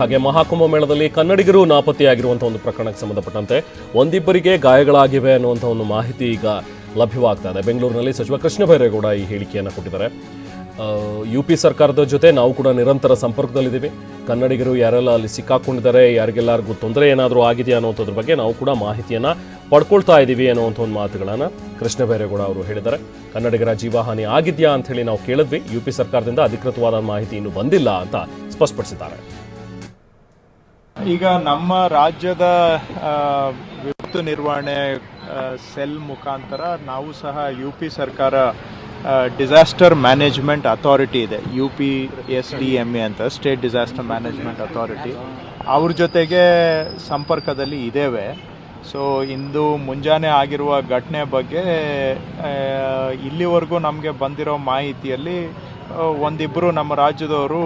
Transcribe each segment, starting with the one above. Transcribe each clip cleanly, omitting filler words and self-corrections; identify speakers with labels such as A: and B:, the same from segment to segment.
A: ಹಾಗೆ ಮಹಾಕುಂಭಮೇಳದಲ್ಲಿ ಕನ್ನಡಿಗರು ನಾಪತ್ತೆಯಾಗಿರುವಂತಹ ಒಂದು ಪ್ರಕರಣಕ್ಕೆ ಸಂಬಂಧಪಟ್ಟಂತೆ ಒಂದಿಬ್ಬರಿಗೆ ಗಾಯಗಳಾಗಿವೆ ಅನ್ನುವಂಥ ಒಂದು ಮಾಹಿತಿ ಈಗ ಲಭ್ಯವಾಗ್ತಾ ಇದೆ. ಬೆಂಗಳೂರಿನಲ್ಲಿ ಸಚಿವ ಕೃಷ್ಣ ಬೈರೇಗೌಡ ಈ ಹೇಳಿಕೆಯನ್ನು ಕೊಟ್ಟಿದ್ದಾರೆ. UP ಸರ್ಕಾರದ ಜೊತೆ ನಾವು ಕೂಡ ನಿರಂತರ ಸಂಪರ್ಕದಲ್ಲಿದ್ದೀವಿ. ಕನ್ನಡಿಗರು ಯಾರೆಲ್ಲ ಅಲ್ಲಿ ಸಿಕ್ಕಾಕೊಂಡಿದ್ದಾರೆ, ಯಾರಿಗೆಲ್ಲರಿಗೂ ತೊಂದರೆ ಏನಾದರೂ ಆಗಿದೆಯಾ ಅನ್ನೋದ್ರ ಬಗ್ಗೆ ನಾವು ಕೂಡ ಮಾಹಿತಿಯನ್ನು ಪಡ್ಕೊಳ್ತಾ ಇದ್ದೀವಿ ಅನ್ನುವಂಥ ಒಂದು ಮಾತುಗಳನ್ನು ಕೃಷ್ಣ ಬೈರೇಗೌಡ ಅವರು ಹೇಳಿದ್ದಾರೆ. ಕನ್ನಡಿಗರ ಜೀವಹಾನಿ ಆಗಿದೆಯಾ ಅಂತ ಹೇಳಿ ನಾವು ಕೇಳಿದ್ವಿ. UP ಸರ್ಕಾರದಿಂದ ಅಧಿಕೃತವಾದ ಮಾಹಿತಿ ಇನ್ನೂ ಬಂದಿಲ್ಲ ಅಂತ ಸ್ಪಷ್ಟಪಡಿಸಿದ್ದಾರೆ.
B: ಈಗ ನಮ್ಮ ರಾಜ್ಯದ ವಿಪತ್ತು ನಿರ್ವಹಣೆ ಸೆಲ್ ಮುಖಾಂತರ ನಾವು ಸಹ UP ಸರ್ಕಾರ ಡಿಸಾಸ್ಟರ್ ಮ್ಯಾನೇಜ್ಮೆಂಟ್ ಅಥಾರಿಟಿ ಇದೆ, UPSDMA ಅಂತ, ಸ್ಟೇಟ್ ಡಿಸಾಸ್ಟರ್ ಮ್ಯಾನೇಜ್ಮೆಂಟ್ ಅಥಾರಿಟಿ, ಅವ್ರ ಜೊತೆಗೆ ಸಂಪರ್ಕದಲ್ಲಿ ಇದ್ದೇವೆ. ಸೊ ಇಂದು ಮುಂಜಾನೆ ಆಗಿರುವ ಘಟನೆ ಬಗ್ಗೆ ಇಲ್ಲಿವರೆಗೂ ನಮಗೆ ಬಂದಿರೋ ಮಾಹಿತಿಯಲ್ಲಿ ಒಂದಿಬ್ಬರು ನಮ್ಮ ರಾಜ್ಯದವರು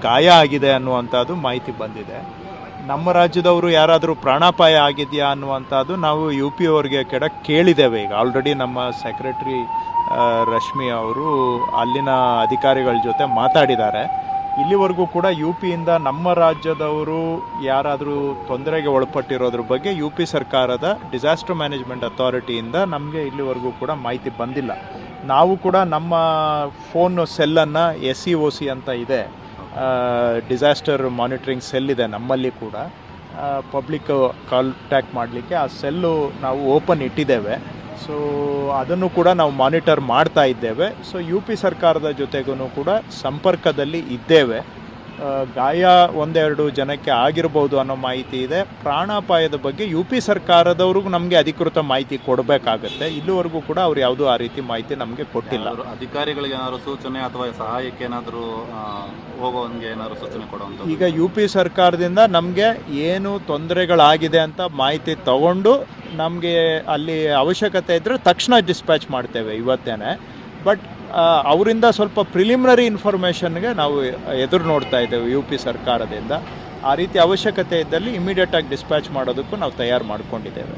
B: ಗಾಯ ಆಗಿದೆ ಅನ್ನುವಂಥದ್ದು ಮಾಹಿತಿ ಬಂದಿದೆ. ನಮ್ಮ ರಾಜ್ಯದವರು ಯಾರಾದರೂ ಪ್ರಾಣಾಪಾಯ ಆಗಿದೆಯಾ ಅನ್ನುವಂಥದ್ದು ನಾವು UP ಅವ್ರಿಗೆ ಕೇಳಿದ್ದೇವೆ. ಈಗ ಆಲ್ರೆಡಿ ನಮ್ಮ ಸೆಕ್ರೆಟರಿ ರಶ್ಮಿ ಅವರು ಅಲ್ಲಿನ ಅಧಿಕಾರಿಗಳ ಜೊತೆ ಮಾತಾಡಿದ್ದಾರೆ. ಇಲ್ಲಿವರೆಗೂ ಕೂಡ UPಯಿಂದ ನಮ್ಮ ರಾಜ್ಯದವರು ಯಾರಾದರೂ ತೊಂದರೆಗೆ ಒಳಪಟ್ಟಿರೋದ್ರ ಬಗ್ಗೆ UP ಸರ್ಕಾರದ ಡಿಸಾಸ್ಟರ್ ಮ್ಯಾನೇಜ್ಮೆಂಟ್ ಅಥಾರಿಟಿಯಿಂದ ನಮಗೆ ಇಲ್ಲಿವರೆಗೂ ಕೂಡ ಮಾಹಿತಿ ಬಂದಿಲ್ಲ. ನಾವು ಕೂಡ ನಮ್ಮ ಫೋನ್ ಸೆಲ್ಲನ್ನು SEOC ಅಂತ ಇದೆ, ಡಿಸಾಸ್ಟರ್ ಮಾನಿಟರಿಂಗ್ ಸೆಲ್ ಇದೆ ನಮ್ಮಲ್ಲಿ ಕೂಡ, ಪಬ್ಲಿಕ್ ಕಾಂಟ್ಯಾಕ್ಟ್ ಮಾಡಲಿಕ್ಕೆ ಆ ಸೆಲ್ಲು ನಾವು ಓಪನ್ ಇಟ್ಟಿದ್ದೇವೆ. ಸೊ ಅದನ್ನು ಕೂಡ ನಾವು ಮಾನಿಟರ್ ಮಾಡ್ತಾ ಇದ್ದೇವೆ. ಸೊ UP ಸರ್ಕಾರದ ಜೊತೆಗೂ ಕೂಡ ಸಂಪರ್ಕದಲ್ಲಿ ಇದ್ದೇವೆ. ಗಾಯ ಒಂದೆರಡು ಜನಕ್ಕೆ ಆಗಿರ್ಬೋದು ಅನ್ನೋ ಮಾಹಿತಿ ಇದೆ. ಪ್ರಾಣಾಪಾಯದ ಬಗ್ಗೆ UP ಸರ್ಕಾರದವ್ರಿಗೂ ನಮಗೆ ಅಧಿಕೃತ ಮಾಹಿತಿ ಕೊಡಬೇಕಾಗತ್ತೆ. ಇಲ್ಲಿವರೆಗೂ ಕೂಡ ಅವ್ರು ಯಾವುದೂ ಆ ರೀತಿ ಮಾಹಿತಿ ನಮಗೆ ಕೊಟ್ಟಿಲ್ಲ.
C: ಅಧಿಕಾರಿಗಳಿಗೆ ಏನಾದರೂ ಸೂಚನೆ ಅಥವಾ ಸಹಾಯಕ್ಕೆ ಏನಾದರೂ ಹೋಗೋವಂಗೆ ಏನಾದರೂ ಸೂಚನೆ ಕೊಡುವಂಥ
B: ಈಗ UP ಸರ್ಕಾರದಿಂದ ನಮಗೆ ಏನು ತೊಂದರೆಗಳಾಗಿದೆ ಅಂತ ಮಾಹಿತಿ ತಗೊಂಡು ನಮಗೆ ಅಲ್ಲಿ ಅವಶ್ಯಕತೆ ಇದ್ದರೆ ತಕ್ಷಣ ಡಿಸ್ಪ್ಯಾಚ್ ಮಾಡ್ತೇವೆ ಇವತ್ತೇನೆ. ಬಟ್ ಅವರಿಂದ ಸ್ವಲ್ಪ ಪ್ರಿಲಿಮಿನರಿ ಇನ್ಫಾರ್ಮೇಷನ್ಗೆ ನಾವು ಎದುರು ನೋಡ್ತಾ ಇದ್ದೇವೆ UP ಸರ್ಕಾರದಿಂದ. ಆ ರೀತಿ ಅವಶ್ಯಕತೆ ಇದ್ದಲ್ಲಿ ಇಮಿಡಿಯೇಟಾಗಿ ಡಿಸ್ಪ್ಯಾಚ್ ಮಾಡೋದಕ್ಕೂ ನಾವು ತಯಾರು ಮಾಡ್ಕೊಂಡಿದ್ದೇವೆ.